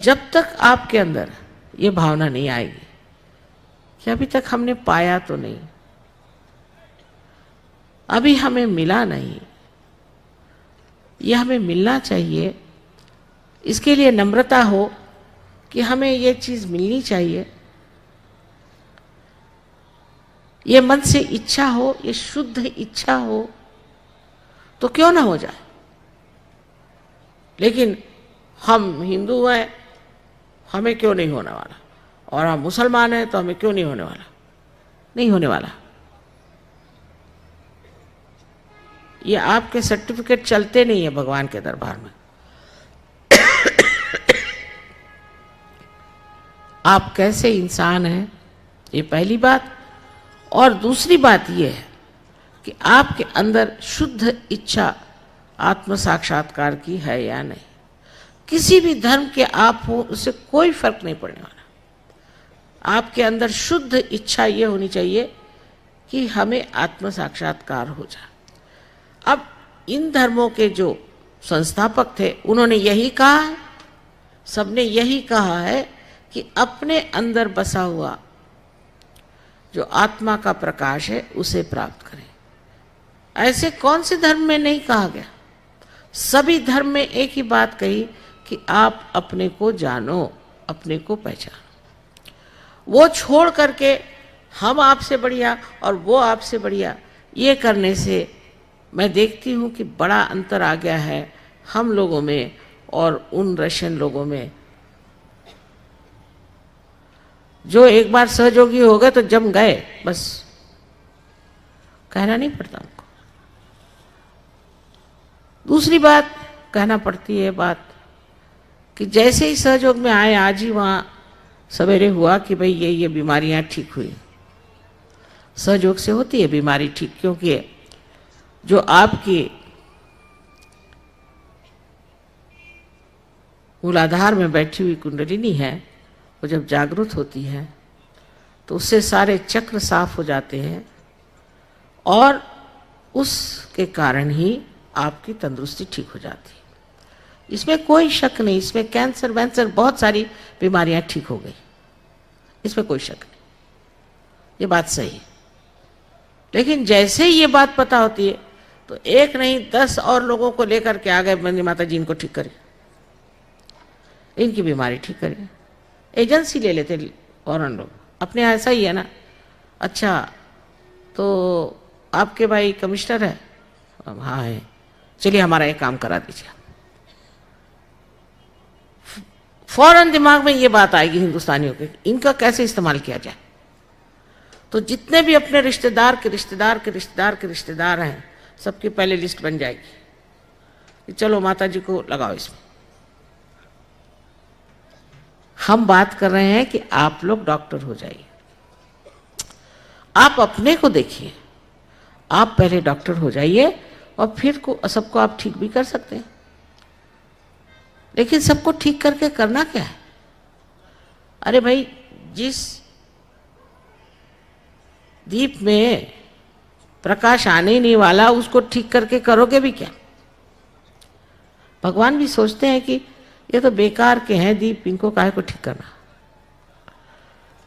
जब तक आपके अंदर ये भावना नहीं आएगी कि अभी तक हमने पाया तो नहीं, अभी हमें मिला नहीं, ये हमें मिलना चाहिए, इसके लिए नम्रता हो कि हमें ये चीज मिलनी चाहिए, ये मन से इच्छा हो, ये शुद्ध इच्छा हो, तो क्यों ना हो जाए। लेकिन हम हिंदू हैं, हमें क्यों नहीं होने वाला, और हम मुसलमान हैं तो हमें क्यों नहीं होने वाला। नहीं होने वाला। ये आपके सर्टिफिकेट चलते नहीं है भगवान के दरबार में। आप कैसे इंसान हैं, ये पहली बात। और दूसरी बात ये है कि आपके अंदर शुद्ध इच्छा आत्म साक्षात्कार की है या नहीं। किसी भी धर्म के आप हो, उससे कोई फर्क नहीं पड़ने वाला। आपके अंदर शुद्ध इच्छा ये होनी चाहिए कि हमें आत्म साक्षात्कार हो जाए। अब इन धर्मों के जो संस्थापक थे उन्होंने यही कहा है, सबने यही कहा है कि अपने अंदर बसा हुआ जो आत्मा का प्रकाश है उसे प्राप्त करें। ऐसे कौन से धर्म में नहीं कहा गया? सभी धर्म में एक ही बात कही कि आप अपने को जानो, अपने को पहचानो। वो छोड़ करके हम आपसे बढ़िया और वो आपसे बढ़िया, ये करने से मैं देखती हूँ कि बड़ा अंतर आ गया है हम लोगों में और उन रशियन लोगों में जो एक बार सहयोगी हो गए तो जम गए, बस कहना नहीं पड़ता उनको। दूसरी बात कहना पड़ती है बात कि जैसे ही सहयोग में आए, आज ही वहाँ सवेरे हुआ कि भाई ये बीमारियाँ ठीक हुई। सहयोग से होती है बीमारी ठीक, क्योंकि जो आपकी मूलाधार में बैठी हुई कुंडलिनी है वो जब जागृत होती है तो उससे सारे चक्र साफ हो जाते हैं और उसके कारण ही आपकी तंदुरुस्ती ठीक हो जाती है। इसमें कोई शक नहीं। इसमें कैंसर वैंसर बहुत सारी बीमारियां ठीक हो गई, इसमें कोई शक नहीं, ये बात सही है। लेकिन जैसे ही ये बात पता होती है तो एक नहीं 10 और लोगों को लेकर के आ गए, मंदी माता जी इनको ठीक करिए, इनकी बीमारी ठीक करिए। एजेंसी ले लेते फौरन लोग, अपने यहाँ ऐसा ही है ना। अच्छा तो आपके भाई कमिश्नर है? हाँ है, चलिए हमारा एक काम करा दीजिए। फौरन दिमाग में ये बात आएगी हिंदुस्तानियों के, इनका कैसे इस्तेमाल किया जाए। तो जितने भी अपने रिश्तेदार के रिश्तेदार के रिश्तेदार के रिश्तेदार हैं, सबकी पहले लिस्ट बन जाएगी कि चलो माता जी को लगाओ इसमें। हम बात कर रहे हैं कि आप लोग डॉक्टर हो जाइए, आप अपने को देखिए, आप पहले डॉक्टर हो जाइए और फिर सबको आप ठीक भी कर सकते हैं। लेकिन सबको ठीक करके करना क्या है? अरे भाई, जिस दीप में प्रकाश आने ही नहीं वाला उसको ठीक करके करोगे भी क्या? भगवान भी सोचते हैं कि ये तो बेकार के हैं दीप, इनको काहे को ठीक करना।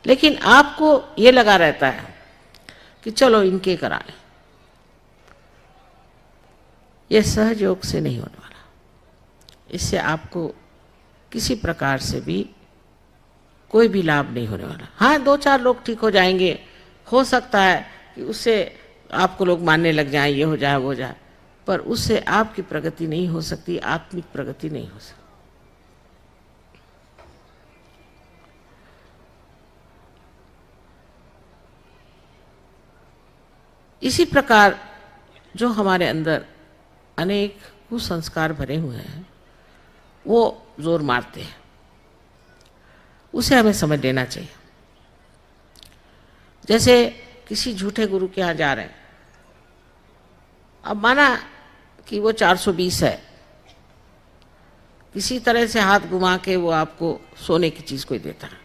लेकिन आपको ये लगा रहता है कि चलो इनके करा लें। ये सहयोग से नहीं होने वाला। इससे आपको किसी प्रकार से भी कोई भी लाभ नहीं होने वाला। हाँ, 2-4 लोग ठीक हो जाएंगे, हो सकता है कि उससे आपको लोग मानने लग जाएं, ये हो जाए वो हो जाए, पर उससे आपकी प्रगति नहीं हो सकती, आत्मिक प्रगति नहीं हो सकती। इसी प्रकार जो हमारे अंदर अनेक कुसंस्कार भरे हुए हैं वो जोर मारते हैं, उसे हमें समझ लेना चाहिए। जैसे किसी झूठे गुरु के यहाँ जा रहे हैं, अब माना कि वो 420 है, किसी तरह से हाथ घुमा के वो आपको सोने की चीज कोई देता है,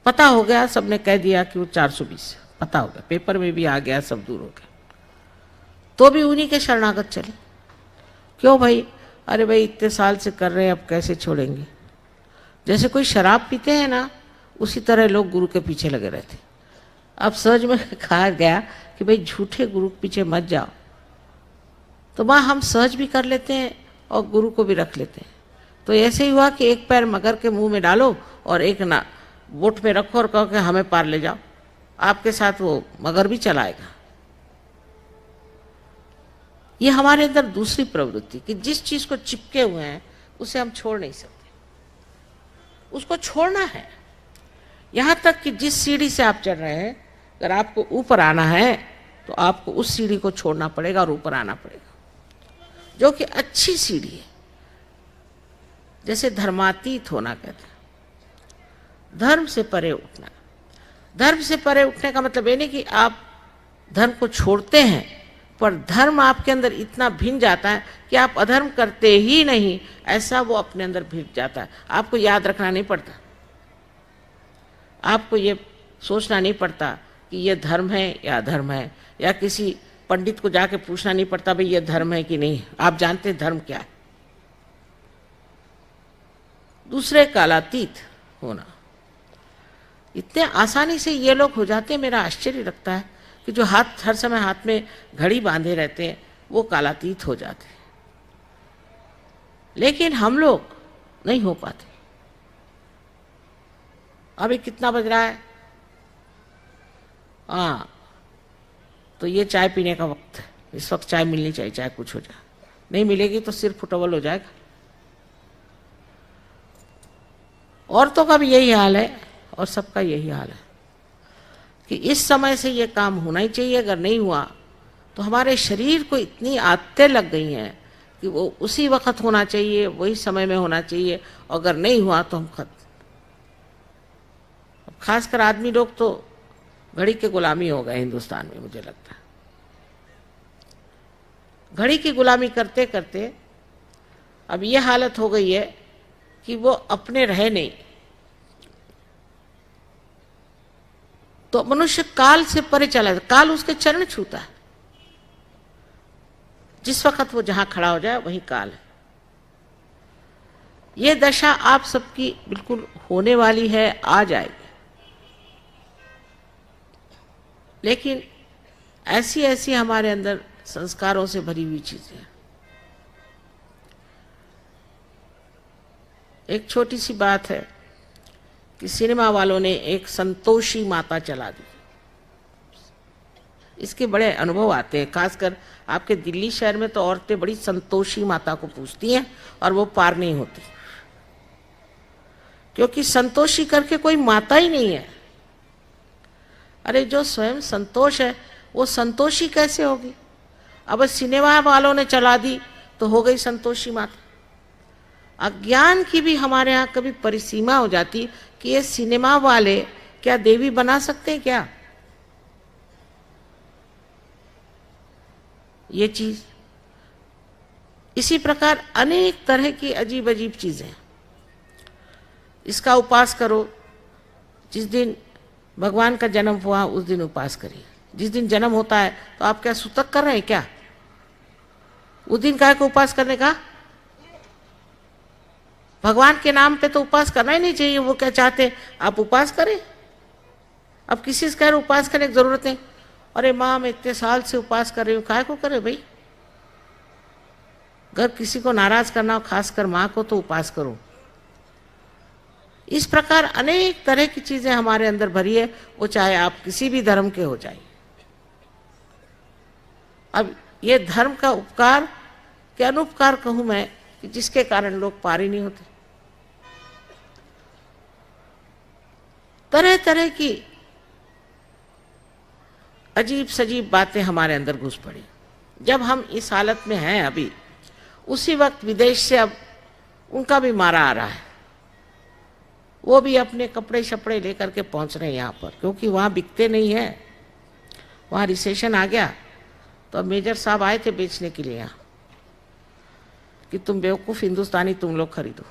पता हो गया, सबने कह दिया कि वो 420 है, पता हो गया, पेपर में भी आ गया, सब दूर हो गया, तो भी उन्हीं के शरणागत चले। क्यों भाई? अरे भाई इतने साल से कर रहे हैं, अब कैसे छोड़ेंगे? जैसे कोई शराब पीते हैं ना, उसी तरह लोग गुरु के पीछे लगे रहते। अब सहज में कहा गया कि भाई झूठे गुरु के पीछे मत जाओ, तो वहाँ हम सहज भी कर लेते हैं और गुरु को भी रख लेते हैं। तो ऐसे ही हुआ कि एक पैर मगर के मुंह में डालो और एक ना बोट में रखो और कहो कि हमें पार ले जाओ, आपके साथ वो मगर भी चलाएगा। ये हमारे अंदर दूसरी प्रवृत्ति कि जिस चीज को चिपके हुए हैं उसे हम छोड़ नहीं सकते, उसको छोड़ना है। यहां तक कि जिस सीढ़ी से आप चढ़ रहे हैं, अगर आपको ऊपर आना है तो आपको उस सीढ़ी को छोड़ना पड़ेगा और ऊपर आना पड़ेगा, जो कि अच्छी सीढ़ी है। जैसे धर्मातीत होना कहते हैं, धर्म से परे उठना। धर्म से परे उठने का मतलब ये नहीं कि आप धर्म को छोड़ते हैं, पर धर्म आपके अंदर इतना भिन जाता है कि आप अधर्म करते ही नहीं, ऐसा वो अपने अंदर भिन जाता है। आपको याद रखना नहीं पड़ता, आपको ये सोचना नहीं पड़ता कि ये धर्म है या अधर्म है, या किसी पंडित को जाके पूछना नहीं पड़ता भाई ये धर्म है कि नहीं। आप जानते हैं धर्म क्या है। दूसरे कालातीत होना, इतने आसानी से ये लोग हो जाते हैं। मेरा आश्चर्य लगता है कि जो हाथ हर समय हाथ में घड़ी बांधे रहते हैं वो कालातीत हो जाते हैं, लेकिन हम लोग नहीं हो पाते। अभी कितना बज रहा है? हाँ, तो ये चाय पीने का वक्त है। इस वक्त चाय मिलनी चाहिए, चाहे कुछ हो जाए। नहीं मिलेगी तो सिर फुटबल हो जाएगा। औरतों का भी यही हाल है और सबका यही हाल है कि इस समय से ये काम होना ही चाहिए। अगर नहीं हुआ तो हमारे शरीर को इतनी आदतें लग गई हैं कि वो उसी वक्त होना चाहिए, वही समय में होना चाहिए, और अगर नहीं हुआ तो हम खत्म। खासकर आदमी लोग तो घड़ी के गुलामी हो गए हिंदुस्तान में, मुझे लगता है। घड़ी की गुलामी करते करते अब ये हालत हो गई है कि वो अपने रहे नहीं। तो मनुष्य काल से परे चला जाता, काल उसके चरण छूता है। जिस वक्त वो जहां खड़ा हो जाए वही काल है। ये दशा आप सबकी बिल्कुल होने वाली है, आ जाएगी। लेकिन ऐसी ऐसी हमारे अंदर संस्कारों से भरी हुई चीजें हैं। एक छोटी सी बात है कि सिनेमा वालों ने एक संतोषी माता चला दी। इसके बड़े अनुभव आते हैं, खासकर आपके दिल्ली शहर में तो औरतें बड़ी संतोषी माता को पूछती हैं और वो पार नहीं होती, क्योंकि संतोषी करके कोई माता ही नहीं है। अरे जो स्वयं संतोष है वो संतोषी कैसे होगी? अब सिनेमा वालों ने चला दी तो हो गई संतोषी माता। अज्ञान की भी हमारे यहाँ कभी परिसीमा हो जाती कि ये सिनेमा वाले क्या देवी बना सकते हैं क्या? ये चीज, इसी प्रकार अनेक तरह की अजीब अजीब चीजें। इसका उपास करो, जिस दिन भगवान का जन्म हुआ उस दिन उपास करिए। जिस दिन जन्म होता है तो आप क्या सूतक कर रहे हैं क्या? उस दिन काय को उपास करने का? भगवान के नाम पे तो उपास करना ही नहीं चाहिए। वो क्या चाहते आप उपास करें? अब किसी से कह रहे उपास करने की जरूरत नहीं। अरे माँ मैं इतने साल से उपास कर रही हूँ, काय को करे भाई? अगर किसी को नाराज करना हो, खासकर माँ को, तो उपास करो। इस प्रकार अनेक तरह की चीजें हमारे अंदर भरी है, वो चाहे आप किसी भी धर्म के हो जाए। अब ये धर्म का उपकार के अनुपकार कहूं मैं कि जिसके कारण लोग पार ही नहीं होते। तरह तरह की अजीब सजीब बातें हमारे अंदर घुस पड़ी। जब हम इस हालत में हैं अभी, उसी वक्त विदेश से अब उनका भी मारा आ रहा है। वो भी अपने कपड़े शपड़े लेकर के पहुंच रहे हैं यहाँ पर, क्योंकि वहाँ बिकते नहीं है। वहाँ रिसेशन आ गया तो अब मेजर साहब आए थे बेचने के लिए यहाँ कि तुम बेवकूफ़ हिंदुस्तानी तुम लोग खरीदो,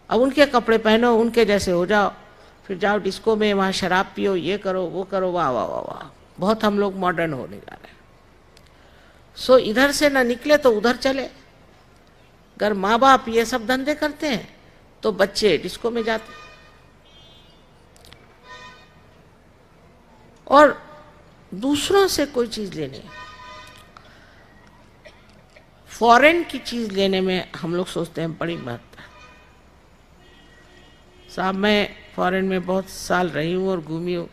अब उनके कपड़े पहनो, उनके जैसे हो जाओ, फिर जाओ डिस्को में, वहाँ शराब पियो, ये करो वो करो। वाह वाह वाह वाह, बहुत हम लोग मॉडर्न होने जा रहे हैं। सो इधर से ना निकले तो उधर चले। अगर माँ बाप ये सब धंधे करते हैं तो बच्चे डिस्को में जाते हैं। और दूसरों से कोई चीज लेने, फॉरेन की चीज लेने में हम लोग सोचते हैं बड़ी महत्ता है। साहब मैं फॉरेन में बहुत साल रही हूँ और घूमी हूँ,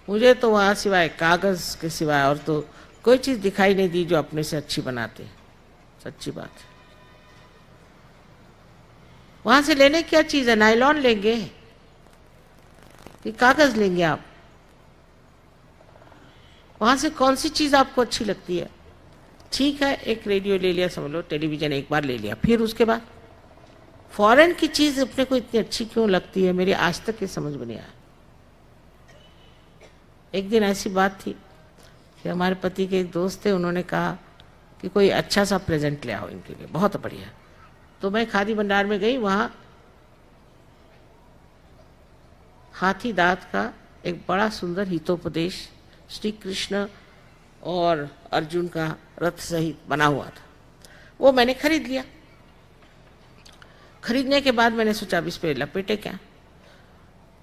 मुझे तो वहाँ सिवाय कागज के सिवाय और तो कोई चीज दिखाई नहीं दी जो अपने से अच्छी बनाते हैं। सच्ची बात है। वहां से लेने क्या चीज है? नायलॉन लेंगे कि कागज लेंगे आप? वहां से कौन सी चीज आपको अच्छी लगती है? ठीक है, एक रेडियो ले लिया, समझ लो टेलीविजन एक बार ले लिया, फिर उसके बाद फॉरेन की चीज अपने को इतनी अच्छी क्यों लगती है? मेरी आज तक ये समझ में नहीं आया। एक दिन ऐसी बात थी कि हमारे पति के एक दोस्त थे, उन्होंने कहा कि कोई अच्छा सा प्रेजेंट ले आओ इनके लिए, बहुत बढ़िया। तो मैं खादी भंडार में गई, वहां हाथी दांत का एक बड़ा सुंदर हितोपदेश श्री कृष्ण और अर्जुन का रथ सहित बना हुआ था, वो मैंने खरीद लिया। खरीदने के बाद मैंने सोचा अब इस पे लपेटे क्या,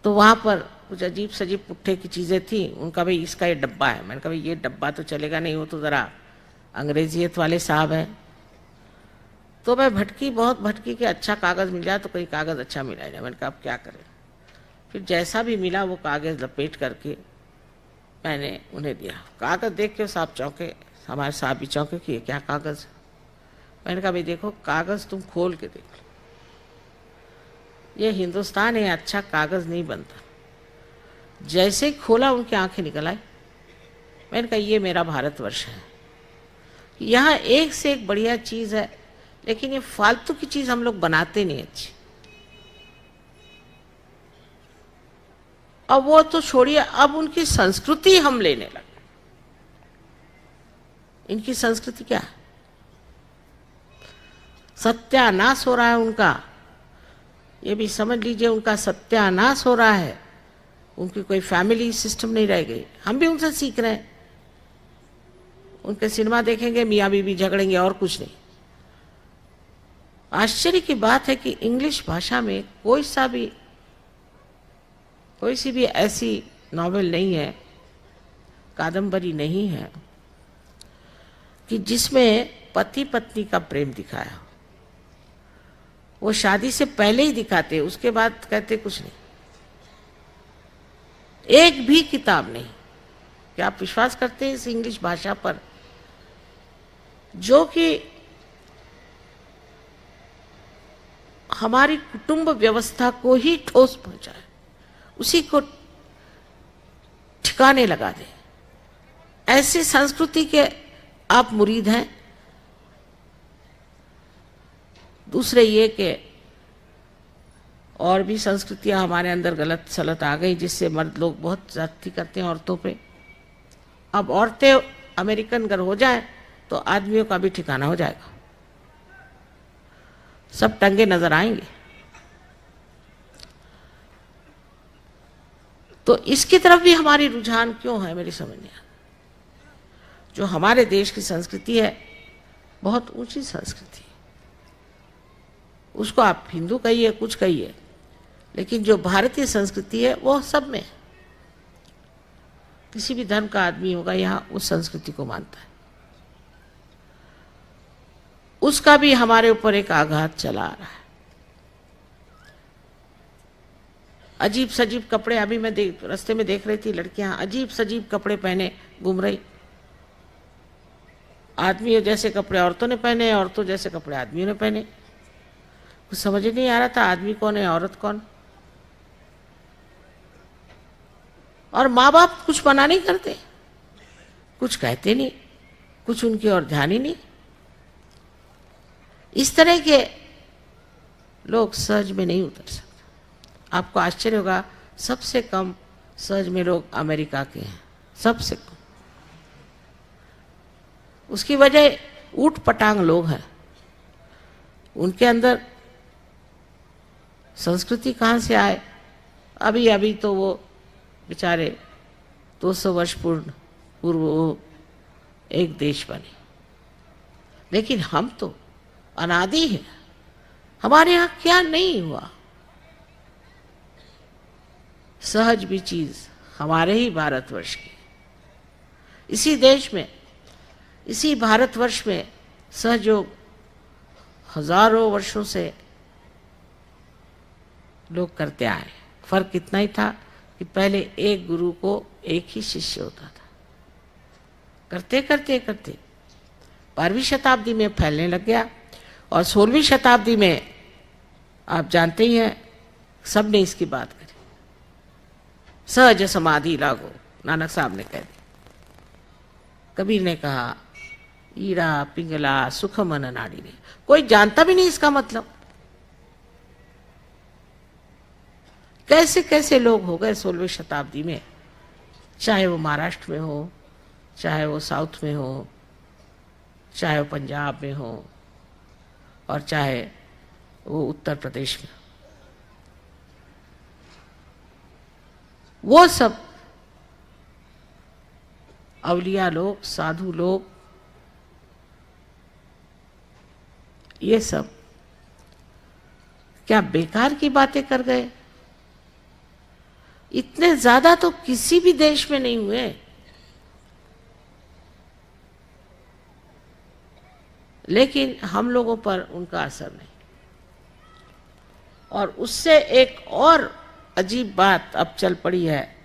तो वहां पर कुछ अजीब सजीब पुट्ठे की चीजें थी। उनका भाई इसका ये डब्बा है, मैंने कहा भाई ये डब्बा तो चलेगा नहीं, वो तो जरा अंग्रेजियत वाले साहब हैं। तो मैं भटकी, बहुत भटकी कि अच्छा कागज मिल जाए, तो कोई कागज अच्छा मिला नहीं। मैंने कहा अब क्या करें, फिर जैसा भी मिला वो कागज लपेट करके मैंने उन्हें दिया। कागज देख के साहब चौंके, हमारे साहब भी चौंके कि ये क्या कागज है। मैंने कहा भाई देखो, कागज तुम खोल के देख लो, ये हिंदुस्तान है, अच्छा कागज नहीं बनता। जैसे ही खोला उनकी आंखें निकल आई। मैंने कहा ये मेरा भारतवर्ष है, यहाँ एक से एक बढ़िया चीज है, लेकिन ये फालतू की चीज हम लोग बनाते नहीं अच्छी। अब वो तो छोड़िए, अब उनकी संस्कृति हम लेने लगे। इनकी संस्कृति क्या है? सत्यानाश हो रहा है उनका, ये भी समझ लीजिए, उनका सत्यानाश हो रहा है। उनकी कोई फैमिली सिस्टम नहीं रह गई। हम भी उनसे सीख रहे हैं। उनके सिनेमा देखेंगे, मियाँ बीवी झगड़ेंगे और कुछ नहीं। आश्चर्य की बात है कि इंग्लिश भाषा में कोई सी भी ऐसी नॉवेल नहीं है, कादंबरी नहीं है कि जिसमें पति पत्नी का प्रेम दिखाया हो। वो शादी से पहले ही दिखाते, उसके बाद कहते कुछ नहीं। एक भी किताब नहीं। क्या आप विश्वास करते हैं इस इंग्लिश भाषा पर, जो कि हमारी कुटुंब व्यवस्था को ही ठोस पहुंचाए, उसी को ठिकाने लगा दे? ऐसी संस्कृति के आप मुरीद हैं। दूसरे ये कि और भी संस्कृतियां हमारे अंदर गलत सलत आ गई, जिससे मर्द लोग बहुत ज्यादती करते हैं औरतों पे। अब औरतें अमेरिकन अगर हो जाए तो आदमियों का भी ठिकाना हो जाएगा, सब टंगे नजर आएंगे। तो इसकी तरफ भी हमारी रुझान क्यों है, मेरी समझ नहीं आती। जो हमारे देश की संस्कृति है, बहुत ऊंची संस्कृति है, उसको आप हिंदू कहिए, कुछ कहिए, लेकिन जो भारतीय संस्कृति है वो सब में है। किसी भी धर्म का आदमी होगा यहाँ उस संस्कृति को मानता है। उसका भी हमारे ऊपर एक आघात चला आ रहा है। अजीब सजीब कपड़े, अभी मैं रास्ते में देख रही थी, लड़कियां अजीब सजीब कपड़े पहने घूम रही। आदमियों जैसे कपड़े औरतों ने पहने, औरतों जैसे कपड़े आदमियों ने पहने। कुछ समझ ही नहीं आ रहा था आदमी कौन है, औरत कौन। और माँ बाप कुछ मना नहीं करते, कुछ कहते नहीं, कुछ उनकी ओर ध्यान ही नहीं। इस तरह के लोग सहज में नहीं उतर सकते। आपको आश्चर्य होगा, सबसे कम सहज में लोग अमेरिका के हैं, सबसे कम। उसकी वजह ऊट पटांग लोग हैं। उनके अंदर संस्कृति कहाँ से आए? अभी अभी तो वो बेचारे 200 वर्ष पूर्व वो एक देश बने, लेकिन हम तो अनादि है। हमारे यहाँ क्या नहीं हुआ। सहज भी चीज हमारे ही भारतवर्ष की, इसी देश में, इसी भारतवर्ष में सहयोग हजारों वर्षों से लोग करते आए। फर्क इतना ही था कि पहले एक गुरु को एक ही शिष्य होता था। करते करते करते 12वीं शताब्दी में फैलने लग गया और 16वीं शताब्दी में आप जानते ही हैं सब ने इसकी बात करी। सहज समाधि लागो, नानक साहब ने कह दी। कबीर ने कहा ईरा पिंगला सुख मन नाड़ी ने। कोई जानता भी नहीं इसका मतलब। कैसे कैसे लोग हो गए 16वीं शताब्दी में, चाहे वो महाराष्ट्र में हो, चाहे वो साउथ में हो, चाहे वो पंजाब में हो, और चाहे वो उत्तर प्रदेश में। वो सब अवलिया लोग, साधु लोग, ये सब क्या बेकार की बातें कर गए? इतने ज्यादा तो किसी भी देश में नहीं हुए। लेकिन हम लोगों पर उनका असर नहीं। और उससे एक और अजीब बात अब चल पड़ी है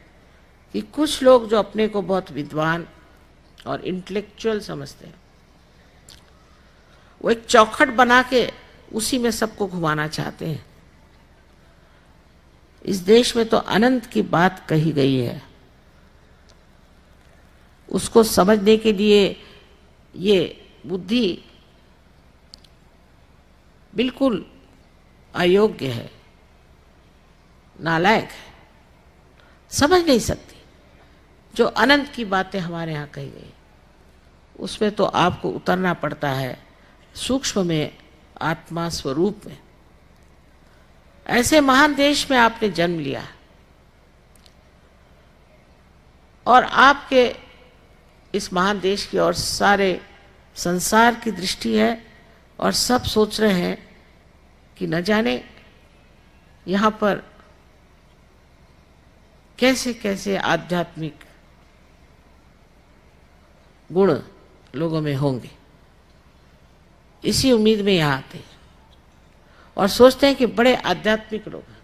कि कुछ लोग जो अपने को बहुत विद्वान और इंटेलेक्चुअल समझते हैं, वो एक चौखट बना के उसी में सबको घुमाना चाहते हैं। इस देश में तो अनंत की बात कही गई है, उसको समझने के लिए ये बुद्धि बिल्कुल अयोग्य है, नालायक है, समझ नहीं सकती। जो अनंत की बातें हमारे यहाँ कही गई, उसमें तो आपको उतरना पड़ता है सूक्ष्म में, आत्मा स्वरूप में। ऐसे महान देश में आपने जन्म लिया और आपके इस महान देश की और सारे संसार की दृष्टि है और सब सोच रहे हैं कि न जाने यहाँ पर कैसे कैसे आध्यात्मिक गुण लोगों में होंगे। इसी उम्मीद में यहाँ आते हैं और सोचते हैं कि बड़े आध्यात्मिक लोग हैं।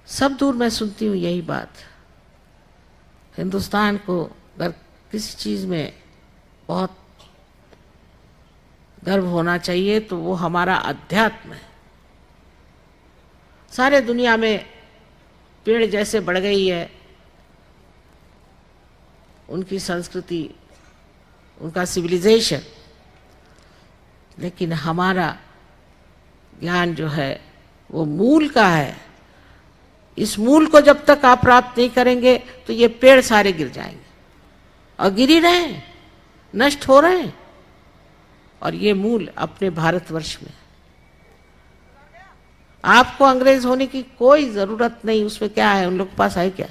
सब दूर मैं सुनती हूँ यही बात। हिंदुस्तान को अगर किसी चीज में बहुत गर्व होना चाहिए तो वो हमारा अध्यात्म है। सारे दुनिया में पेड़ जैसे बढ़ गई है उनकी संस्कृति, उनका सिविलाइजेशन, लेकिन हमारा ज्ञान जो है वो मूल का है। इस मूल को जब तक आप प्राप्त नहीं करेंगे तो ये पेड़ सारे गिर जाएंगे और गिर ही रहे हैं, नष्ट हो रहे हैं। और ये मूल अपने भारतवर्ष में। आपको अंग्रेज होने की कोई जरूरत नहीं। उसमें क्या है, उन लोग के पास है क्या?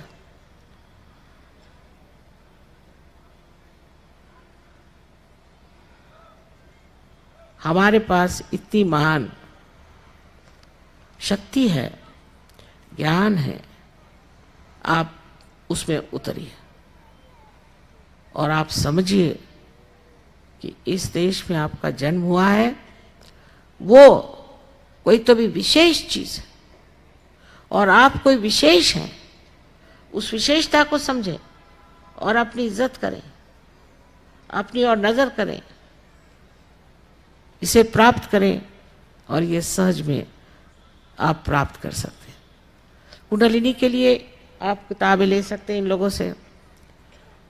हमारे पास इतनी महान शक्ति है, ज्ञान है। आप उसमें उतरिए और आप समझिए कि इस देश में आपका जन्म हुआ है, वो कोई तो भी विशेष चीज है और आप कोई विशेष हैं। उस विशेषता को समझें और अपनी इज्जत करें, अपनी ओर नजर करें, इसे प्राप्त करें और ये सहज में आप प्राप्त कर सकते हैं। कुंडलिनी के लिए आप किताबें ले सकते हैं, इन लोगों से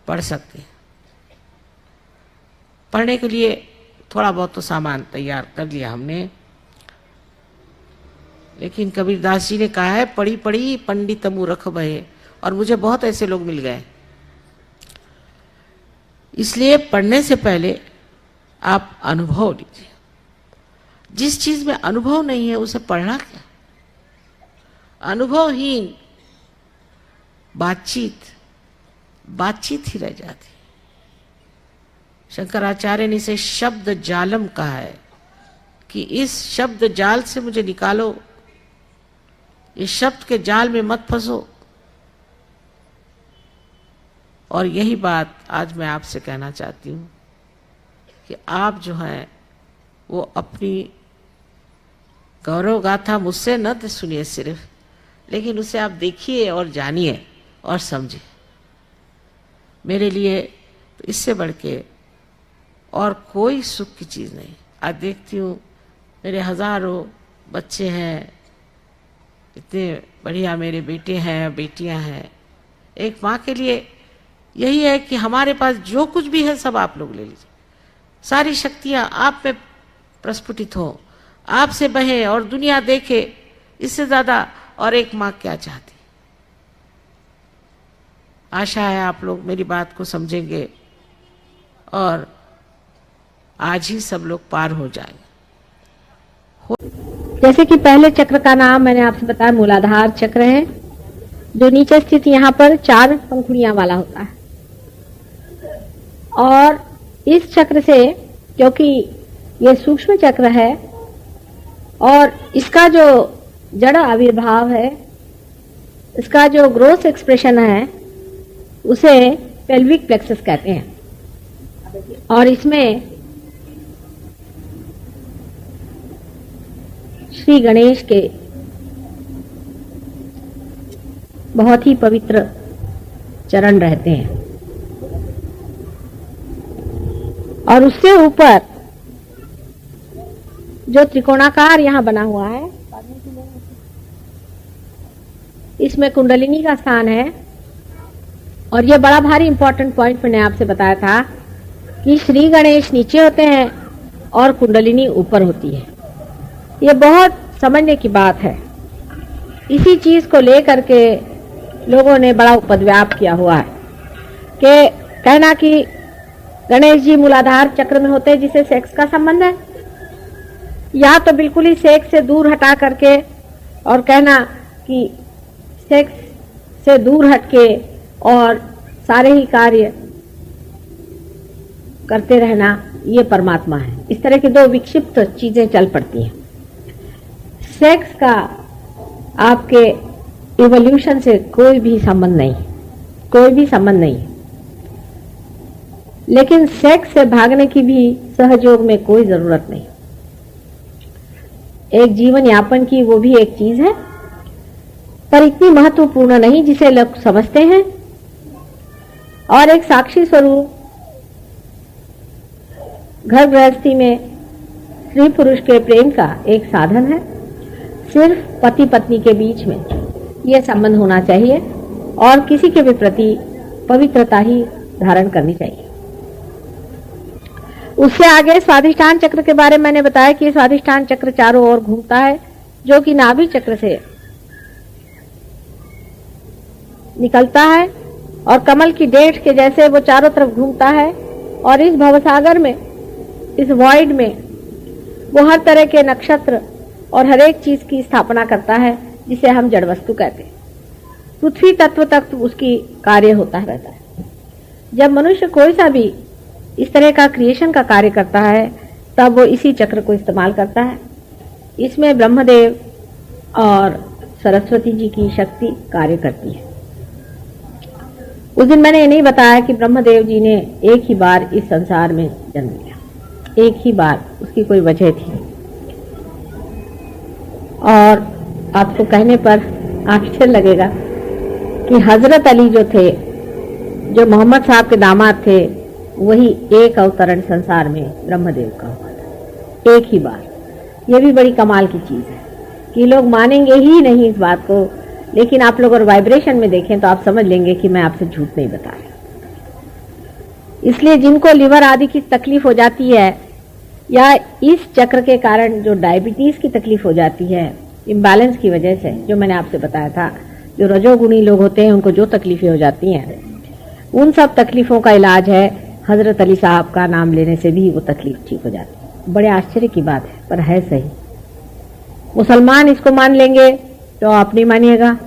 पढ़ सकते हैं। पढ़ने के लिए थोड़ा बहुत तो सामान तैयार कर लिया हमने, लेकिन कबीरदास जी ने कहा है पढ़ी पढ़ी पंडित मूर्ख भये, और मुझे बहुत ऐसे लोग मिल गए। इसलिए पढ़ने से पहले आप अनुभव लीजिए। जिस चीज में अनुभव नहीं है उसे पढ़ना क्या? अनुभवहीन बातचीत ही रह जाती। शंकराचार्य ने इसे शब्द जालम कहा है कि इस शब्द जाल से मुझे निकालो, इस शब्द के जाल में मत फंसो। और यही बात आज मैं आपसे कहना चाहती हूँ कि आप जो हैं वो अपनी गौरव गाथा मुझसे न सुनिए सिर्फ, लेकिन उसे आप देखिए और जानिए और समझिए। मेरे लिए तो इससे बढ़ के और कोई सुख की चीज़ नहीं। आज देखती हूँ मेरे हज़ारों बच्चे हैं, इतने बढ़िया मेरे बेटे हैं, बेटियां हैं। एक माँ के लिए यही है कि हमारे पास जो कुछ भी है सब आप लोग ले लीजिए, सारी शक्तियाँ आप में प्रस्फुटित हो, आपसे बहे और दुनिया देखे। इससे ज़्यादा और एक माँ क्या चाहती। आशा है आप लोग मेरी बात को समझेंगे और आज ही सब लोग पार हो जाएंगे। जैसे कि पहले चक्र का नाम मैंने आपसे बताया मूलाधार चक्र है, जो नीचे स्थित यहाँ पर 4 पंखुड़ियां वाला होता है। और इस चक्र से, क्योंकि ये सूक्ष्म चक्र है और इसका जो जड़ आविर्भाव है, इसका जो ग्रोस एक्सप्रेशन है, उसे पेल्विक प्लेक्सस कहते हैं। और इसमें श्री गणेश के बहुत ही पवित्र चरण रहते हैं। और उससे ऊपर जो त्रिकोणाकार यहां बना हुआ है, इसमें कुंडलिनी का स्थान है। और यह बड़ा भारी इंपॉर्टेंट पॉइंट मैंने आपसे बताया था कि श्री गणेश नीचे होते हैं और कुंडलिनी ऊपर होती है। ये बहुत समझने की बात है। इसी चीज को लेकर के लोगों ने बड़ा उपद्व्याप किया हुआ है कि कहना कि गणेश जी मूलाधार चक्र में होते हैं जिसे सेक्स का संबंध है, या तो बिल्कुल ही सेक्स से दूर हटा करके और कहना कि सेक्स से दूर हटके और सारे ही कार्य करते रहना ये परमात्मा है। इस तरह की 2 विक्षिप्त चीजें चल पड़ती हैं। सेक्स का आपके इवोल्यूशन से कोई भी संबंध नहीं, कोई भी संबंध नहीं। लेकिन सेक्स से भागने की भी सहयोग में कोई जरूरत नहीं। एक जीवन यापन की वो भी एक चीज है, पर इतनी महत्वपूर्ण नहीं जिसे लोग समझते हैं। और एक साक्षी स्वरूप घर गृहस्थी में स्त्री पुरुष के प्रेम का एक साधन है। सिर्फ पति पत्नी के बीच में यह संबंध होना चाहिए और किसी के भी प्रति पवित्रता ही धारण करनी चाहिए। उससे आगे स्वाधिष्ठान चक्र के बारे में मैंने बताया कि स्वाधिष्ठान चक्र चारों ओर घूमता है, जो कि नाभि चक्र से निकलता है और कमल की डेट के जैसे वो चारों तरफ घूमता है। और इस भवसागर में, इस वॉइड में वो हर तरह के नक्षत्र और हर एक चीज की स्थापना करता है, जिसे हम जड़ वस्तु कहते हैं। पृथ्वी तत्व तक उसकी कार्य होता रहता है। जब मनुष्य कोई सा भी इस तरह का क्रिएशन का कार्य करता है, तब वो इसी चक्र को इस्तेमाल करता है। इसमें ब्रह्मदेव और सरस्वती जी की शक्ति कार्य करती है। उस दिन मैंने ये नहीं बताया कि ब्रह्मदेव जी ने एक ही बार इस संसार में जन्म लिया, एक ही बार, उसकी कोई वजह थी। और आपको कहने पर आश्चर्य लगेगा कि हजरत अली जो थे, जो मोहम्मद साहब के दामाद थे, वही एक अवतरण संसार में ब्रह्मदेव का हुआ था, एक ही बार। ये भी बड़ी कमाल की चीज है कि लोग मानेंगे ही नहीं इस बात को, लेकिन आप लोग अगर वाइब्रेशन में देखें तो आप समझ लेंगे कि मैं आपसे झूठ नहीं बता रहा। इसलिए जिनको लिवर आदि की तकलीफ हो जाती है, या इस चक्र के कारण जो डायबिटीज की तकलीफ हो जाती है, इम्बैलेंस की वजह से, जो मैंने आपसे बताया था, जो रजोगुणी लोग होते हैं उनको जो तकलीफें हो जाती हैं, उन सब तकलीफों का इलाज है हजरत अली साहब का नाम लेने से भी वो तकलीफ ठीक हो जाती है। बड़े आश्चर्य की बात है, पर है सही। मुसलमान इसको मान लेंगे तो आप नहीं मानिएगा,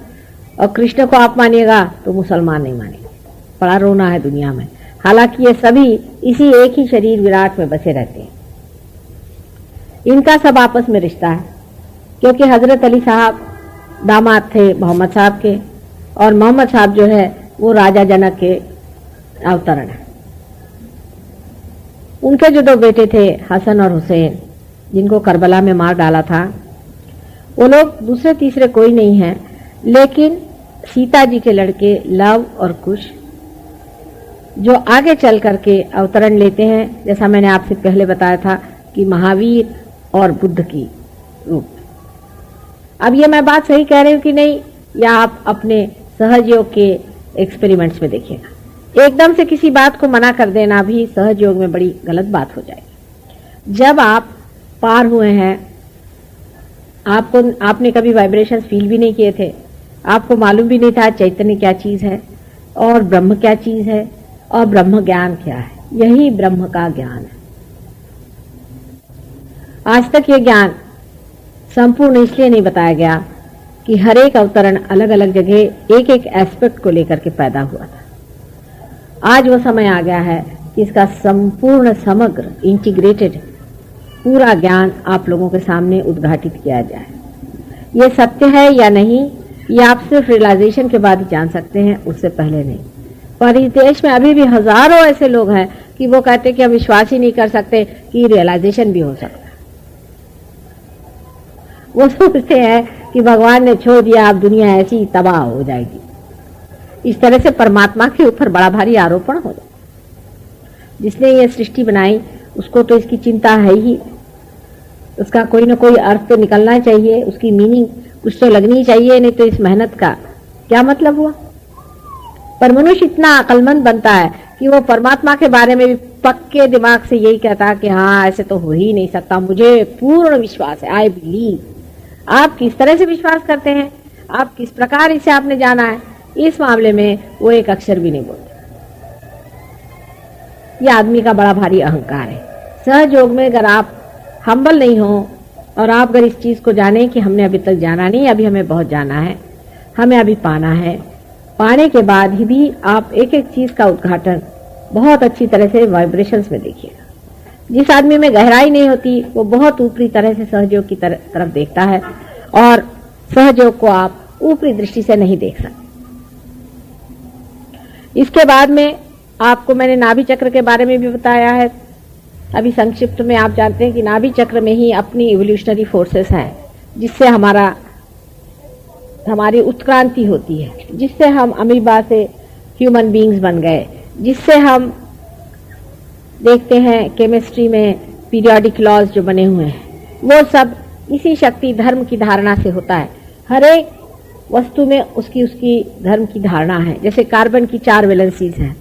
और कृष्ण को आप मानिएगा तो मुसलमान नहीं मानेगा। बड़ा रोना है दुनिया में। हालांकि ये सभी इसी एक ही शरीर विराट में बसे रहते हैं। इनका सब आपस में रिश्ता है, क्योंकि हजरत अली साहब दामाद थे मोहम्मद साहब के, और मोहम्मद साहब जो है वो राजा जनक के अवतरण है। उनके जो दो बेटे थे हसन और हुसैन, जिनको करबला में मार डाला था, वो लोग दूसरे तीसरे कोई नहीं है, लेकिन सीता जी के लड़के लव और कुश, जो आगे चल करके अवतरण लेते हैं, जैसा मैंने आपसे पहले बताया था कि महावीर और बुद्ध की रूप। अब ये मैं बात सही कह रही हूँ कि नहीं, या आप अपने सहजयोग के एक्सपेरिमेंट्स में देखिएगा। एकदम से किसी बात को मना कर देना भी सहजयोग में बड़ी गलत बात हो जाएगी। जब आप पार हुए हैं, आपने कभी वाइब्रेशंस फील भी नहीं किए थे, आपको मालूम भी नहीं था चैतन्य क्या चीज है और ब्रह्म क्या चीज है और ब्रह्म ज्ञान क्या है। यही ब्रह्म का ज्ञान है। आज तक ये ज्ञान संपूर्ण इसलिए नहीं बताया गया कि हर एक अवतरण अलग अलग जगह एक एक एस्पेक्ट को लेकर के पैदा हुआ था। आज वो समय आ गया है कि इसका संपूर्ण समग्र इंटीग्रेटेड पूरा ज्ञान आप लोगों के सामने उद्घाटित किया जाए। ये सत्य है या नहीं, ये आप सिर्फ रियलाइजेशन के बाद ही जान सकते हैं, उससे पहले नहीं। पर इस देश में अभी भी हजारों ऐसे लोग हैं कि वो कहते हैं कि हम विश्वास ही नहीं कर सकते कि रियलाइजेशन भी हो सकता है। वो सोचते हैं कि भगवान ने छोड़ दिया, अब दुनिया ऐसी तबाह हो जाएगी। इस तरह से परमात्मा के ऊपर बड़ा भारी आरोपण हो जाए। जिसने ये सृष्टि बनाई उसको तो इसकी चिंता है ही, उसका कोई ना कोई अर्थ तो निकलना चाहिए, उसकी मीनिंग कुछ तो लगनी चाहिए, नहीं तो इस मेहनत का क्या मतलब हुआ। पर मनुष्य इतना अक्लमंद बनता है कि वो परमात्मा के बारे में भी पक्के दिमाग से यही कहता है कि हाँ ऐसे तो हो ही नहीं सकता, मुझे पूर्ण विश्वास है, आई बिलीव। आप किस तरह से विश्वास करते हैं, आप किस प्रकार इसे आपने जाना है, इस मामले में वो एक अक्षर भी नहीं बोलते। ये आदमी का बड़ा भारी अहंकार है। सहयोग में अगर आप हम्बल नहीं हो और आप अगर इस चीज को जाने कि हमने अभी तक जाना नहीं, अभी हमें बहुत जाना है, हमें अभी पाना है, पाने के बाद ही भी आप एक एक चीज का उद्घाटन बहुत अच्छी तरह से वाइब्रेशंस में देखिएगा। जिस आदमी में गहराई नहीं होती वो बहुत ऊपरी तरह से सहयोग की तरफ देखता है, और सहयोग को आप ऊपरी दृष्टि से नहीं देख सकते। इसके बाद में आपको मैंने नाभि चक्र के बारे में भी बताया है। अभी संक्षिप्त में आप जानते हैं कि नाभि चक्र में ही अपनी इवोल्यूशनरी फोर्सेस हैं, जिससे हमारी उत्क्रांति होती है, जिससे हम अमीबा से ह्यूमन बीइंग्स बन गए, जिससे हम देखते हैं केमिस्ट्री में पीरियोडिक लॉज जो बने हुए हैं, वो सब इसी शक्ति धर्म की धारणा से होता है। हर एक वस्तु में उसकी धर्म की धारणा है। जैसे कार्बन की 4 वैलेंसीज हैं,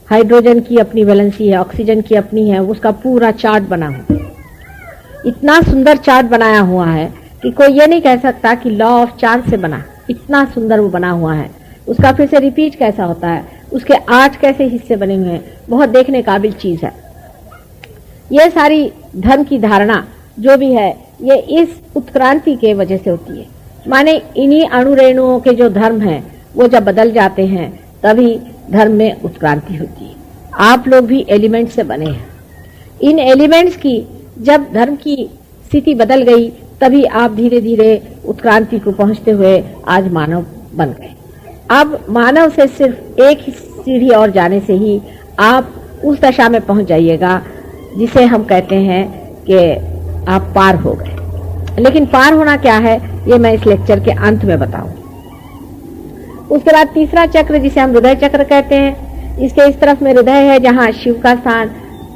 हाइड्रोजन की अपनी वैलेंसी है, ऑक्सीजन की अपनी है, उसका पूरा चार्ट बना हुआ है। इतना सुंदर चार्ट बनाया हुआ है कि कोई ये नहीं कह सकता कि लॉ ऑफ चार्ट से बना। इतना सुंदर वो बना हुआ है। उसका फिर से रिपीट कैसा होता है, उसके 8 कैसे हिस्से बने हुए हैं, बहुत देखने काबिल चीज है। ये सारी धर्म की धारणा जो भी है, ये इस उत्क्रांति के वजह से होती है। माने इन्हीं अणु रेणुओं के जो धर्म हैं वो जब बदल जाते हैं तभी धर्म में उत्क्रांति होती है। आप लोग भी एलिमेंट से बने हैं। इन एलिमेंट्स की जब धर्म की स्थिति बदल गई तभी आप धीरे धीरे उत्क्रांति को पहुंचते हुए आज मानव बन गए। अब मानव से सिर्फ एक ही सीढ़ी और जाने से ही आप उस दशा में पहुंच जाइएगा जिसे हम कहते हैं कि आप पार हो गए। लेकिन पार होना क्या है ये मैं इस लेक्चर के अंत में बताऊंगी। उसके बाद तीसरा चक्र जिसे हम हृदय चक्र कहते हैं, इसके इस तरफ में हृदय है जहाँ शिव का स्थान,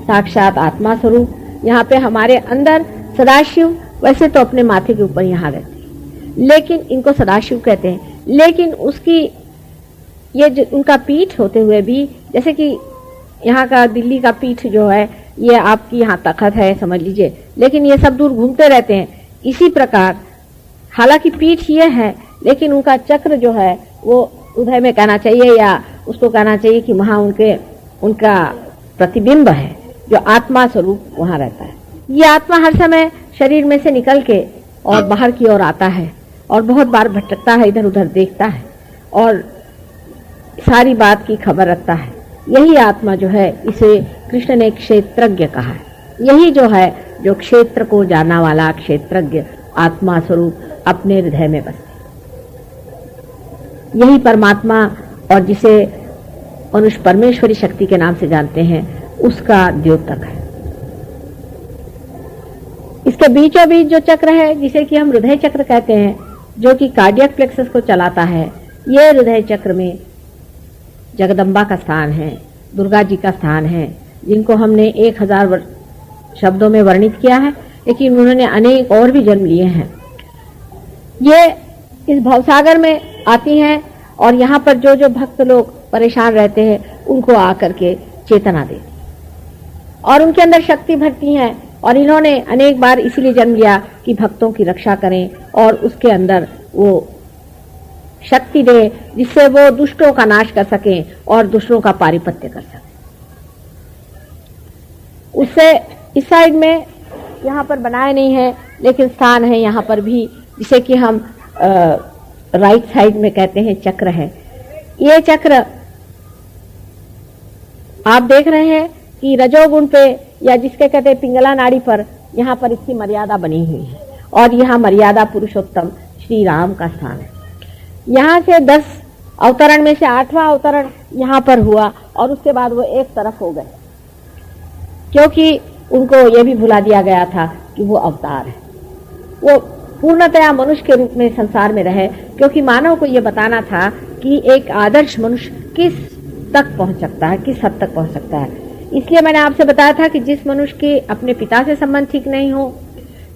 साक्षात आत्मा स्वरूप। यहाँ पे हमारे अंदर सदाशिव वैसे तो अपने माथे के ऊपर यहाँ रहते हैं, लेकिन इनको सदाशिव कहते हैं। लेकिन उसकी ये जो उनका पीठ होते हुए भी, जैसे कि यहाँ का दिल्ली का पीठ जो है ये आपकी यहाँ तखत है समझ लीजिए, लेकिन ये सब दूर घूमते रहते हैं। इसी प्रकार हालांकि पीठ ये है, लेकिन उनका चक्र जो है वो उदय में कहना चाहिए, या उसको कहना चाहिए कि वहाँ उनका प्रतिबिंब है जो आत्मा स्वरूप वहाँ रहता है। ये आत्मा हर समय शरीर में से निकल के और बाहर की ओर आता है और बहुत बार भटकता है, इधर उधर देखता है और सारी बात की खबर रखता है। यही आत्मा जो है, इसे कृष्ण ने क्षेत्रज्ञ कहा है। यही जो है जो क्षेत्र को जानने वाला क्षेत्रज्ञ आत्मा स्वरूप अपने हृदय में बसते, यही परमात्मा और जिसे मनुष्य परमेश्वरी शक्ति के नाम से जानते हैं, उसका द्योतक है। इसके बीचों बीच जो चक्र है, जिसे कि हम हृदय चक्र कहते हैं, जो कि कार्डियक प्लेक्सस को चलाता है, ये हृदय चक्र में जगदम्बा का स्थान है, दुर्गा जी का स्थान है, जिनको हमने 1000 शब्दों में वर्णित किया है, लेकिन उन्होंने अनेक और भी जन्म लिए हैं। ये इस भवसागर में आती हैं और यहाँ पर जो जो भक्त लोग परेशान रहते हैं उनको आकर के चेतना देती और उनके अंदर शक्ति भरती हैं। और इन्होंने अनेक बार इसीलिए जन्म लिया कि भक्तों की रक्षा करें और उसके अंदर वो शक्ति दे, जिससे वो दुष्टों का नाश कर सकें और दुष्टों का पारिपत्य कर सकें। उससे इस साइड में यहाँ पर बनाए नहीं है, लेकिन स्थान है यहाँ पर भी, जिसे कि हम राइट साइड में कहते हैं चक्र है। ये चक्र आप देख रहे हैं कि रजोगुण पे, या जिसके कहते हैं पिंगला नाड़ी पर, यहाँ पर इसकी मर्यादा बनी हुई है और यहाँ मर्यादा पुरुषोत्तम श्री राम का स्थान है। यहाँ से 10 अवतरण में से 8वां अवतरण यहाँ पर हुआ और उसके बाद वो एक तरफ हो गए, क्योंकि उनको ये भी भुला दिया गया था कि वो अवतार है। वो पूर्णतया मनुष्य के रूप में संसार में रहे, क्योंकि मानव को ये बताना था कि एक आदर्श मनुष्य किस तक पहुंच सकता है, किस हद तक पहुंच सकता है। इसलिए मैंने आपसे बताया था कि जिस मनुष्य के अपने पिता से संबंध ठीक नहीं हो,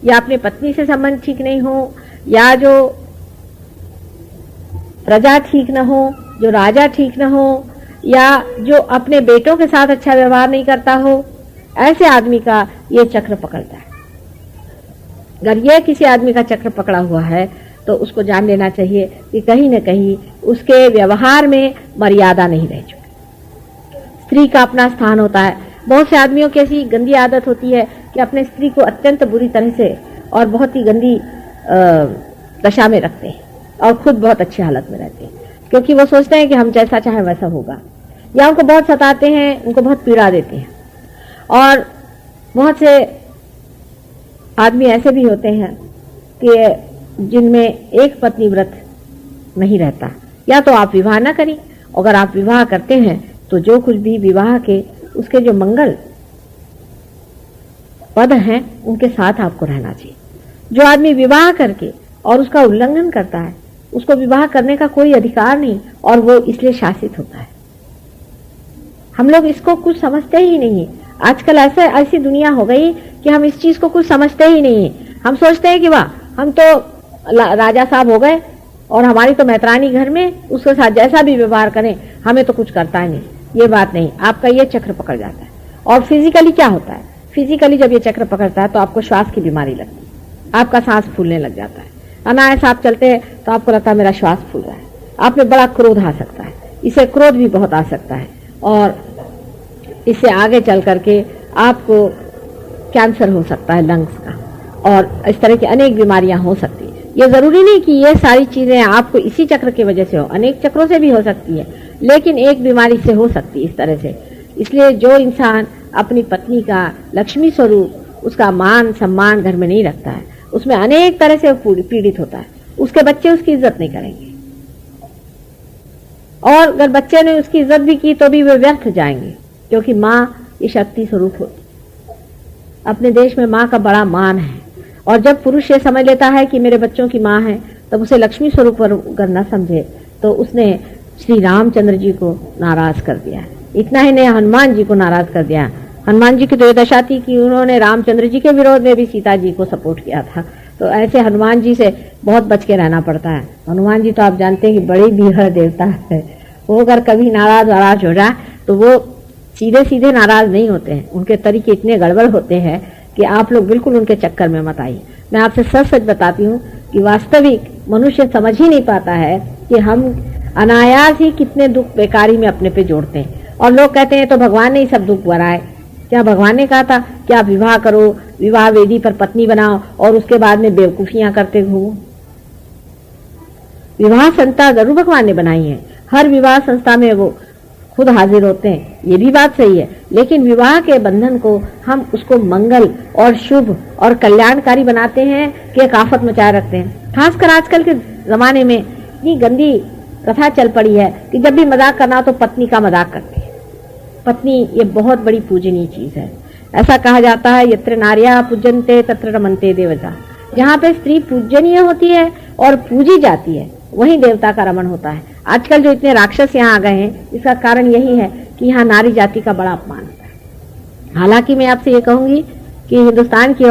या अपनी पत्नी से संबंध ठीक नहीं हो, या जो प्रजा ठीक न हो, जो राजा ठीक न हो, या जो अपने बेटों के साथ अच्छा व्यवहार नहीं करता हो, ऐसे आदमी का ये चक्र पकड़ता है। अगर ये किसी आदमी का चक्र पकड़ा हुआ है तो उसको जान लेना चाहिए कि कहीं न कहीं उसके व्यवहार में मर्यादा नहीं रह चुकी। स्त्री का अपना स्थान होता है। बहुत से आदमियों की ऐसी गंदी आदत होती है कि अपने स्त्री को अत्यंत बुरी तरह से और बहुत ही गंदी दशा में रखते हैं और खुद बहुत अच्छी हालत में रहते हैं, क्योंकि वो सोचते हैं कि हम जैसा चाहे वैसा होगा, या उनको बहुत सताते हैं, उनको बहुत पीड़ा देते हैं। और बहुत से आदमी ऐसे भी होते हैं कि जिनमें एक पत्नी व्रत नहीं रहता। या तो आप विवाह ना करें, अगर आप विवाह करते हैं तो जो कुछ भी विवाह के उसके जो मंगल पद हैं उनके साथ आपको रहना चाहिए। जो आदमी विवाह करके और उसका उल्लंघन करता है, उसको विवाह करने का कोई अधिकार नहीं और वो इसलिए शासित होता है। हम लोग इसको कुछ समझते ही नहीं है। आजकल ऐसी दुनिया हो गई कि हम इस चीज को कुछ समझते ही नहीं है। हम सोचते हैं कि वाह, हम तो राजा साहब हो गए और हमारी तो मैत्रानी घर में, उसके साथ जैसा भी व्यवहार करें हमें तो कुछ करता ही नहीं। ये बात नहीं, आपका ये चक्र पकड़ जाता है। और फिजिकली क्या होता है, फिजिकली जब ये चक्र पकड़ता है तो आपको श्वास की बीमारी लगती है, आपका सांस फूलने लग जाता है। अनायास आप चलते हैं तो आपको लगता है मेरा श्वास फूल रहा है। आप में बड़ा क्रोध आ सकता है, इससे क्रोध भी बहुत आ सकता है और इससे आगे चल करके आपको कैंसर हो सकता है लंग्स का, और इस तरह की अनेक बीमारियां हो सकती है। ये जरूरी नहीं कि ये सारी चीजें आपको इसी चक्र की वजह से हो, अनेक चक्रों से भी हो सकती है, लेकिन एक बीमारी से हो सकती है इस तरह से। इसलिए जो इंसान अपनी पत्नी का लक्ष्मी स्वरूप, उसका मान सम्मान घर में नहीं रखता है, उसमें अनेक तरह से पीड़ित होता है। उसके बच्चे उसकी इज्जत नहीं करेंगे, और अगर बच्चे ने उसकी इज्जत भी की तो भी वे व्यर्थ जाएंगे, क्योंकि माँ ये शक्ति स्वरूप होती। अपने देश में माँ का बड़ा मान है, और जब पुरुष ये समझ लेता है कि मेरे बच्चों की माँ है, तब उसे लक्ष्मी स्वरूप अगर न समझे तो उसने श्री रामचंद्र जी को नाराज कर दिया। इतना ही नहीं, हनुमान जी को नाराज कर दिया। हनुमान जी की तो ये दशा थी कि उन्होंने रामचंद्र जी के विरोध में भी सीता जी को सपोर्ट किया था। तो ऐसे हनुमान जी से बहुत बच के रहना पड़ता है। हनुमान जी तो आप जानते हैं कि बड़ी बीहड़ देवता है। वो अगर कभी नाराज हो जाए तो वो सीधे सीधे नाराज नहीं होते हैं, उनके तरीके इतने गड़बड़ होते हैं कि आप लोग बिल्कुल उनके चक्कर में मत आइए। मैं आपसे सच बताती हूँ कि वास्तविक मनुष्य समझ ही नहीं पाता है कि हम अनायास ही कितने दुख बेकारी में अपने पे जोड़ते हैं। और लोग कहते हैं तो भगवान ने ही सब दुख बनाए। क्या भगवान ने कहा था कि आप विवाह करो, विवाह वेदी पर पत्नी बनाओ और उसके बाद में बेवकूफियां करते घूमो? विवाह संता जरूर भगवान ने बनाई है। हर विवाह संस्था में वो खुद हाजिर होते हैं, ये भी बात सही है, लेकिन विवाह के बंधन को हम उसको मंगल और शुभ और कल्याणकारी बनाते हैं कि एक आफत मचाए रखते हैं। खासकर आजकल के जमाने में इतनी गंदी कथा चल पड़ी है कि जब भी मजाक करना हो तो पत्नी का मजाक करते हैं। पत्नी ये बहुत बड़ी पूजनीय चीज है। ऐसा कहा जाता है, यत्र नार्या पूजन्ते तत्र रमन्ते देवता। जहाँ पे स्त्री पूजनीय होती है और पूजी जाती है वहीं देवता का रमन होता है। आजकल जो इतने राक्षस यहाँ आ गए हैं, इसका कारण यही है कि यहाँ नारी जाति का बड़ा अपमान होता है। हालांकि मैं आपसे ये कहूंगी कि हिंदुस्तान की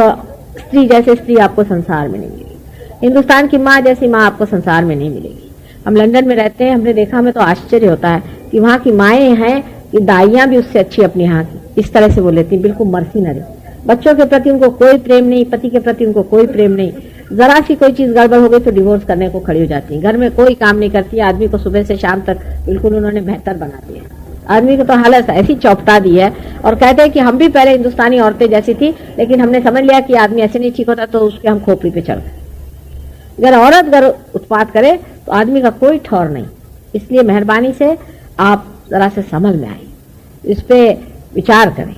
स्त्री जैसे स्त्री आपको संसार में नहीं मिलेगी, हिंदुस्तान की माँ जैसी माँ आपको संसार में नहीं मिलेगी। हम लंदन में रहते हैं, हमने देखा, हमें तो आश्चर्य होता है कि वहाँ की माएँ हैं कि दाइयाँ भी उससे अच्छी अपनी यहाँ की इस तरह से वो लेती, बिल्कुल मर्सीनरी। बच्चों के प्रति उनको कोई प्रेम नहीं, पति के प्रति उनको कोई प्रेम नहीं। जरा सी कोई चीज गड़बड़ हो गई तो डिवोर्स करने को खड़ी हो जाती है। घर में कोई काम नहीं करती है, आदमी को सुबह से शाम तक बिल्कुल उन्होंने बेहतर बना दिया। आदमी को तो हालत ऐसी चौपटा दी है और कहते हैं कि हम भी पहले हिंदुस्तानी औरतें जैसी थी, लेकिन हमने समझ लिया कि आदमी ऐसे नहीं ठीक होता तो उसके हम खोपड़ी पे चढ़ गए। अगर औरत घर उत्पात करे तो आदमी का कोई ठौर नहीं। इसलिए मेहरबानी से आप जरा से समझ में आए, इस पे विचार करें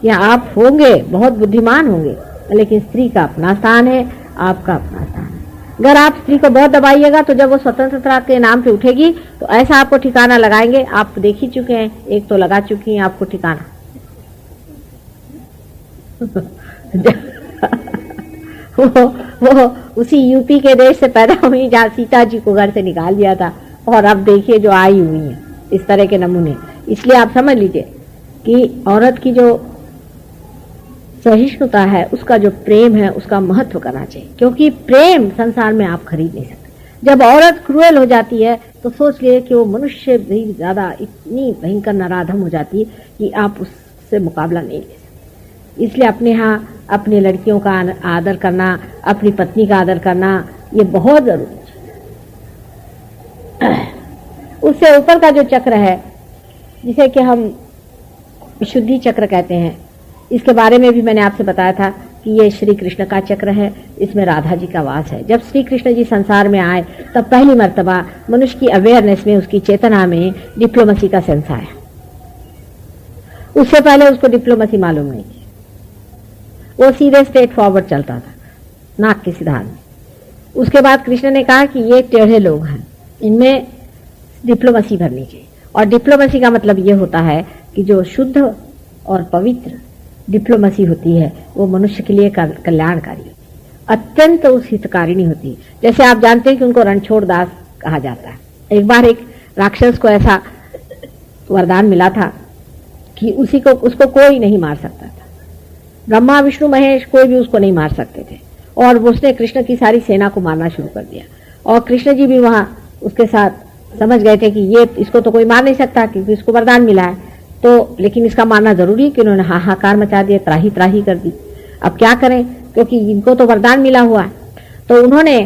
कि आप होंगे बहुत बुद्धिमान होंगे, लेकिन स्त्री का अपना स्थान है, आपका अपना स्थान है। अगर आप स्त्री को बहुत दबाइएगा तो जब वो स्वतंत्रता के नाम पे उठेगी तो ऐसा आपको ठिकाना लगाएंगे। आप देख ही चुके हैं, एक तो लगा चुकी हैं आपको ठिकाना। वो उसी यूपी के देश से पैदा हुई जहाँ सीता जी को घर से निकाल दिया था, और अब देखिए जो आई हुई है इस तरह के नमूने। इसलिए आप समझ लीजिए कि औरत की जो सहिष्णुता है, उसका जो प्रेम है, उसका महत्व करना चाहिए, क्योंकि प्रेम संसार में आप खरीद नहीं सकते। जब औरत क्रूएल हो जाती है तो सोच लिए कि वो मनुष्य भी ज्यादा इतनी भयंकर नराधम हो जाती है कि आप उससे मुकाबला नहीं ले सकते। इसलिए अपने यहाँ अपनी लड़कियों का आदर करना, अपनी पत्नी का आदर करना, ये बहुत जरूरी है। उससे ऊपर का जो चक्र है, जिसे कि हम विशुद्धि चक्र कहते हैं, इसके बारे में भी मैंने आपसे बताया था कि ये श्री कृष्ण का चक्र है, इसमें राधा जी का वास है। जब श्री कृष्ण जी संसार में आए तब पहली मर्तबा मनुष्य की अवेयरनेस में, उसकी चेतना में डिप्लोमेसी का सेंस आया। उससे पहले उसको डिप्लोमेसी मालूम नहीं थी, वो सीधे स्ट्रेट फॉरवर्ड चलता था, नाक के सिधार में। उसके बाद कृष्ण ने कहा कि ये टेढ़े लोग हैं, इनमें डिप्लोमेसी भरनी चाहिए। और डिप्लोमेसी का मतलब ये होता है कि जो शुद्ध और पवित्र डिप्लोमेसी होती है वो मनुष्य के लिए कल्याणकारी होती है, अत्यंत उस हितकारिणी होती है। जैसे आप जानते हैं कि उनको रणछोड़ दास कहा जाता है। एक बार एक राक्षस को ऐसा वरदान मिला था कि उसको कोई नहीं मार सकता था। ब्रह्मा विष्णु महेश कोई भी उसको नहीं मार सकते थे, और उसने कृष्ण की सारी सेना को मारना शुरू कर दिया। और कृष्ण जी भी वहां उसके साथ समझ गए थे कि ये इसको तो कोई मार नहीं सकता क्योंकि इसको वरदान मिला है, तो लेकिन इसका मारना जरूरी है कि उन्होंने हाहाकार मचा दिया, त्राही त्राही कर दी। अब क्या करें, क्योंकि इनको तो वरदान मिला हुआ है। तो उन्होंने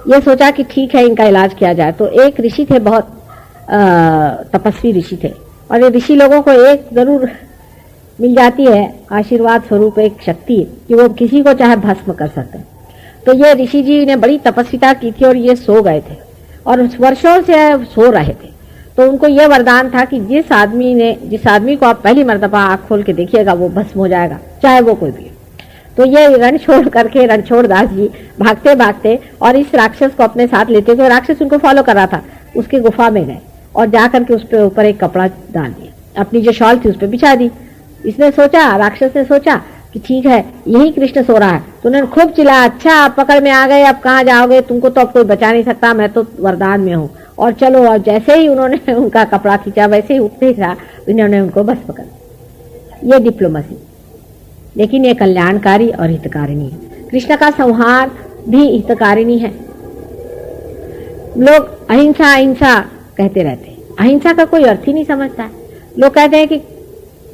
ये सोचा कि ठीक है, इनका इलाज किया जाए। तो एक ऋषि थे, बहुत तपस्वी ऋषि थे, और ये ऋषि लोगों को एक जरूर मिल जाती है आशीर्वाद स्वरूप एक शक्ति कि वो किसी को चाहे भस्म कर सकते हैं। तो ये ऋषि जी ने बड़ी तपस्विता की थी और ये सो गए थे और वर्षों से सो रहे थे। तो उनको ये वरदान था कि जिस आदमी को आप पहली मर्तबा आंख खोल के देखिएगा वो भस्म हो जाएगा, चाहे वो कोई भी। तो ये रणछोड़ दास जी भागते भागते और इस राक्षस को अपने साथ लेते हुए, राक्षस उनको फॉलो कर रहा था, उसकी गुफा में गए और जाकर के उस पे ऊपर एक कपड़ा डाल दिया, अपनी जो शॉल थी उस पर बिछा दी। इसने सोचा, राक्षस ने सोचा कि ठीक है यही कृष्ण सो रहा है। तो उन्होंने खूब चिल्लाया, अच्छा आप पकड़ में आ गए, अब कहाँ जाओगे, तुमको तो अब कोई बचा नहीं सकता, मैं तो वरदान में हूँ, और चलो। और जैसे ही उन्होंने उनका कपड़ा खींचा वैसे ही उठते ही था, इन्होंने उनको भस्म कर दिया। ये डिप्लोमेसी, लेकिन ये कल्याणकारी और हितकारिणी है। कृष्ण का संहार भी हितकारिणी है। लोग अहिंसा अहिंसा कहते रहते हैं, अहिंसा का कोई अर्थ ही नहीं समझता है। लोग कहते हैं कि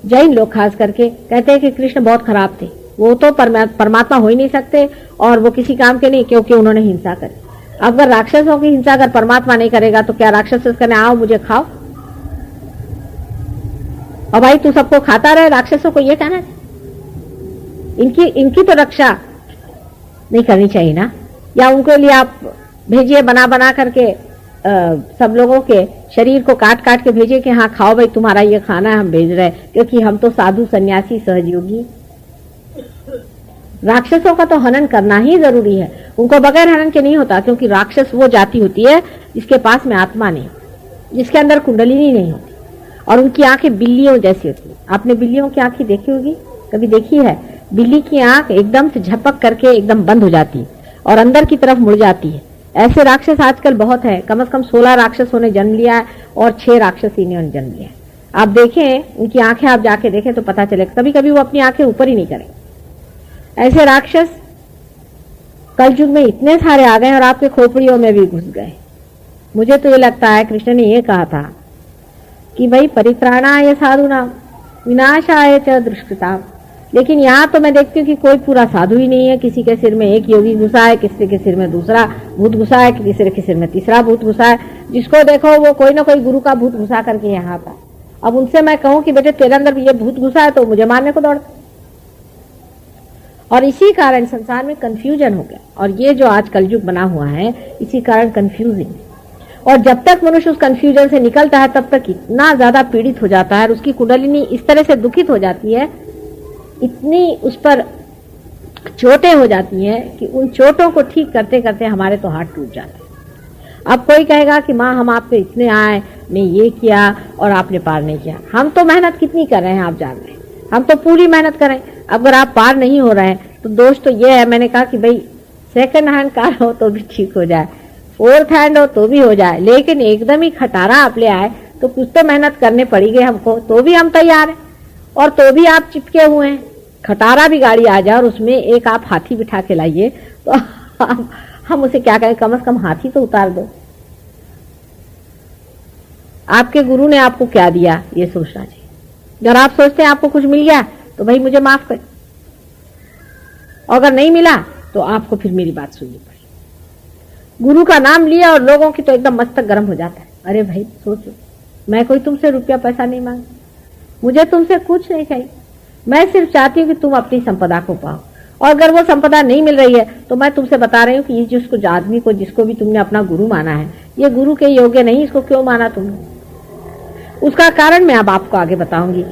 जैन लोग खास करके कहते हैं कि कृष्ण बहुत खराब थे, वो तो परमात्मा हो ही नहीं सकते और वो किसी काम के नहीं क्योंकि उन्होंने हिंसा करी। अगर राक्षसों की हिंसा अगर परमात्मा नहीं करेगा तो क्या राक्षस कहने आओ मुझे खाओ, और भाई तू सबको खाता रहे, राक्षसों को ये कहना है। इनकी तो रक्षा नहीं करनी चाहिए ना, या उनके लिए आप भेजिए बना करके सब लोगों के शरीर को काट काट के भेजे कि हाँ खाओ भाई, तुम्हारा ये खाना है, हम भेज रहे हैं, क्योंकि हम तो साधु सन्यासी सहयोगी। राक्षसों का तो हनन करना ही जरूरी है, उनको बगैर हनन के नहीं होता, क्योंकि राक्षस वो जाति होती है जिसके पास में आत्मा नहीं, जिसके अंदर कुंडलिनी नहीं होती, और उनकी आंखें बिल्लियों जैसी होती है। आपने बिल्लियों की आंखें देखी होगी, कभी देखी है? बिल्ली की आंख एकदम से झपक करके एकदम बंद हो जाती है और अंदर की तरफ मुड़ जाती है। ऐसे राक्षस आजकल बहुत है, कम से कम 16 राक्षसों ने जन्म लिया है और 6 राक्षसी ने जन्म लिया है। आप देखें उनकी आंखें, आप जाके देखें तो पता चलेगा, कभी कभी वो अपनी आंखें ऊपर ही नहीं करें। ऐसे राक्षस कलयुग में इतने सारे आ गए और आपके खोपड़ियों में भी घुस गए। मुझे तो ये लगता है कृष्ण ने ये कहा था कि भाई परित्राणाय साधुनाम विनाशाय च दुष्कृताम, लेकिन यहाँ तो मैं देखती हूँ कि कोई पूरा साधु ही नहीं है। किसी के सिर में एक योगी घुसा है, किसी के सिर में दूसरा भूत घुसा है, किसी के सिर में तीसरा भूत घुसा है। जिसको देखो वो कोई ना कोई गुरु का भूत घुसा करके यहाँ आता। अब उनसे मैं कहूँ कि बेटे तेरे अंदर ये भूत घुसा है, तो मुझे मारने को दौड़ता। और इसी कारण संसार में कंफ्यूजन हो गया, और ये जो आज कलयुग बना हुआ है इसी कारण कंफ्यूजिंग। और जब तक मनुष्य उस कंफ्यूजन से निकलता है तब तक इतना ज्यादा पीड़ित हो जाता है और उसकी कुंडलिनी इस तरह से दुखित हो जाती है, इतनी उस पर चोटें हो जाती हैं कि उन चोटों को ठीक करते करते हमारे तो हाथ टूट जाते हैं। अब कोई कहेगा कि माँ हम आप पे इतने आए, मैं ये किया और आपने पार नहीं किया। हम तो मेहनत कितनी कर रहे हैं आप जान रहे हैं, हम तो पूरी मेहनत करें। अगर आप पार नहीं हो रहे हैं तो दोष तो ये है, मैंने कहा कि भाई सेकंड हैंड कार हो तो भी ठीक हो जाए, फोर्थ हैंड हो तो भी हो जाए, लेकिन एकदम ही खटारा आप ले आए तो कुछ तो मेहनत करने पड़ेगी हमको, तो भी हम तैयार हैं। और तो भी आप चिपके हुए हैं। खटारा भी गाड़ी आ जाए और उसमें एक आप हाथी बिठा के लाइए तो हम उसे क्या कहें, कम से कम हाथी तो उतार दो। आपके गुरु ने आपको क्या दिया ये सोचना चाहिए। अगर आप सोचते हैं आपको कुछ मिल गया तो भाई मुझे माफ कर, और अगर नहीं मिला तो आपको फिर मेरी बात सुननी पड़ेगी। गुरु का नाम लिया और लोगों की तो एकदम मस्तक गर्म हो जाता है। अरे भाई सोचो, मैं कोई तुमसे रुपया पैसा नहीं मांग, मुझे तुमसे कुछ नहीं चाहिए, मैं सिर्फ चाहती हूँ कि तुम अपनी संपदा को पाओ। और अगर वो संपदा नहीं मिल रही है तो मैं तुमसे बता रही हूँ कि जिसको आदमी को, जिसको भी तुमने अपना गुरु माना है, ये गुरु के योग्य नहीं, इसको क्यों माना तुमने, उसका कारण मैं अब आपको आगे बताऊंगी।